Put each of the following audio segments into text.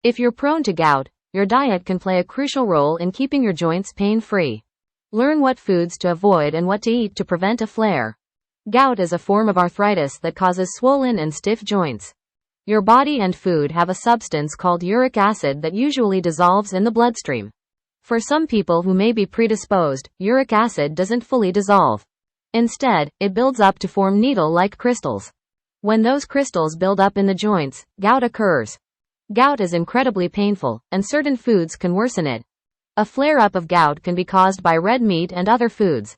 If you're prone to gout, your diet can play a crucial role in keeping your joints pain-free. Learn what foods to avoid and what to eat to prevent a flare. Gout is a form of arthritis that causes swollen and stiff joints. Your body and food have a substance called uric acid that usually dissolves in the bloodstream. For some people who may be predisposed, uric acid doesn't fully dissolve. Instead, it builds up to form needle-like crystals. When those crystals build up in the joints, gout occurs. Gout is incredibly painful, and certain foods can worsen it. A flare-up of gout can be caused by red meat and other foods.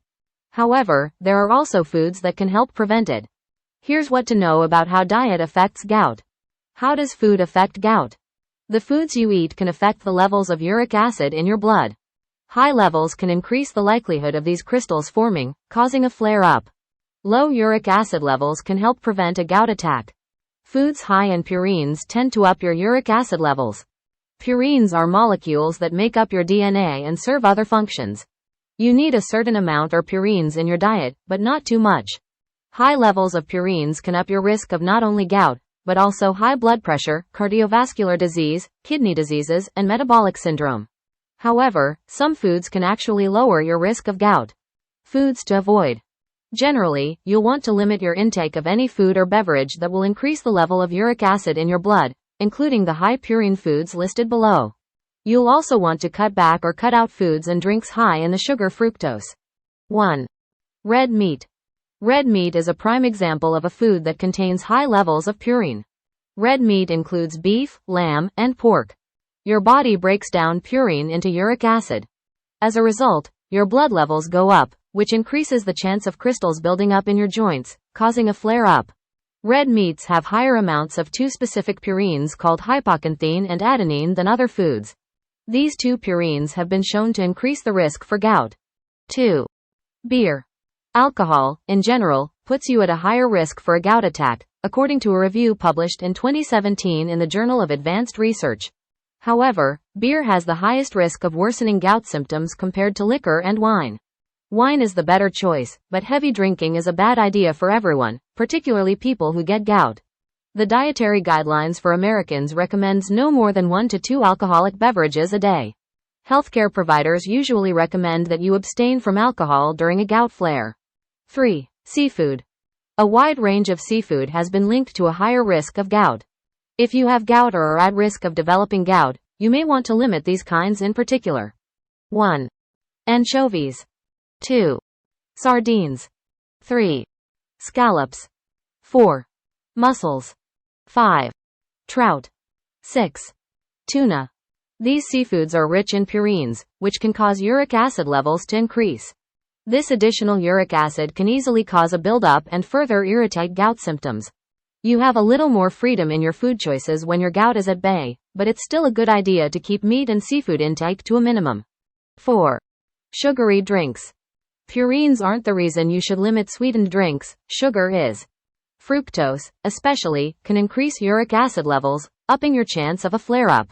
However, there are also foods that can help prevent it. Here's what to know about how diet affects gout. How does food affect gout? The foods you eat can affect the levels of uric acid in your blood. High levels can increase the likelihood of these crystals forming, causing a flare-up. Low uric acid levels can help prevent a gout attack. Foods high in purines tend to up your uric acid levels. Purines are molecules that make up your DNA and serve other functions. You need a certain amount of purines in your diet, but not too much. High levels of purines can up your risk of not only gout, but also high blood pressure, cardiovascular disease, kidney diseases, and metabolic syndrome. However, some foods can actually lower your risk of gout. Foods to avoid. Generally, you'll want to limit your intake of any food or beverage that will increase the level of uric acid in your blood, including the high purine foods listed below. You'll also want to cut back or cut out foods and drinks high in the sugar fructose. 1. Red meat. Red meat is a prime example of a food that contains high levels of purine. Red meat includes beef, lamb, and pork. Your body breaks down purine into uric acid. As a result, your blood levels go up, which increases the chance of crystals building up in your joints, causing a flare-up. Red meats have higher amounts of two specific purines called hypoxanthine and adenine than other foods. These two purines have been shown to increase the risk for gout. 2. Beer. Alcohol, in general, puts you at a higher risk for a gout attack, according to a review published in 2017 in the Journal of Advanced Research. However, beer has the highest risk of worsening gout symptoms compared to liquor and wine. Wine is the better choice, but heavy drinking is a bad idea for everyone, particularly people who get gout. The Dietary Guidelines for Americans recommends no more than 1 to 2 alcoholic beverages a day. Healthcare providers usually recommend that you abstain from alcohol during a gout flare. 3. Seafood. A wide range of seafood has been linked to a higher risk of gout. If you have gout or are at risk of developing gout, you may want to limit these kinds in particular. 1. Anchovies. 2. Sardines. 3. Scallops. 4. Mussels. 5. Trout. 6. Tuna. These seafoods are rich in purines, which can cause uric acid levels to increase. This additional uric acid can easily cause a buildup and further irritate gout symptoms. You have a little more freedom in your food choices when your gout is at bay, but it's still a good idea to keep meat and seafood intake to a minimum. 4. Sugary drinks. Purines aren't the reason you should limit sweetened drinks, sugar is. Fructose, especially, can increase uric acid levels, upping your chance of a flare-up.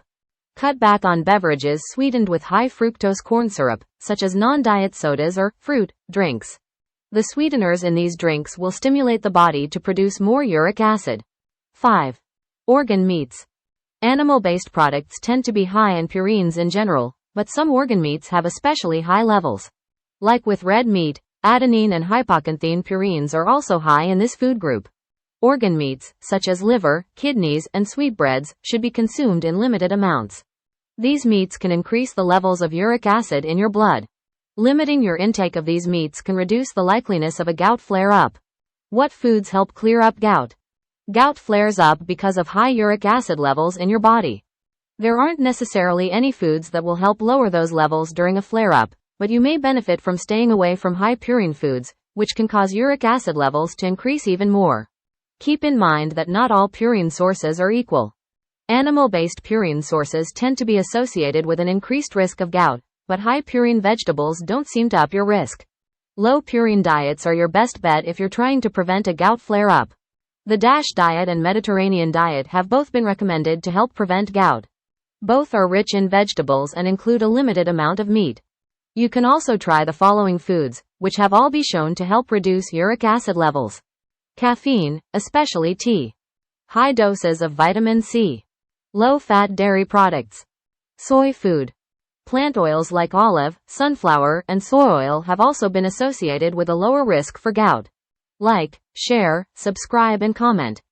Cut back on beverages sweetened with high fructose corn syrup, such as non-diet sodas or fruit drinks. The sweeteners in these drinks will stimulate the body to produce more uric acid. 5. Organ meats. Animal-based products tend to be high in purines in general, but some organ meats have especially high levels. Like with red meat, adenine and hypoxanthine purines are also high in this food group. Organ meats, such as liver, kidneys, and sweetbreads, should be consumed in limited amounts. These meats can increase the levels of uric acid in your blood. Limiting your intake of these meats can reduce the likeliness of a gout flare-up. What foods help clear up gout? Gout flares up because of high uric acid levels in your body. There aren't necessarily any foods that will help lower those levels during a flare-up, but you may benefit from staying away from high purine foods, which can cause uric acid levels to increase even more. Keep in mind that not all purine sources are equal. Animal-based purine sources tend to be associated with an increased risk of gout, but high purine vegetables don't seem to up your risk. Low purine diets are your best bet if you're trying to prevent a gout flare-up. The DASH diet and Mediterranean diet have both been recommended to help prevent gout. Both are rich in vegetables and include a limited amount of meat. You can also try the following foods, which have all been shown to help reduce uric acid levels. Caffeine, especially tea. High doses of vitamin C. Low-fat dairy products. Soy food. Plant oils like olive, sunflower, and soy oil have also been associated with a lower risk for gout. Like, share, subscribe and comment.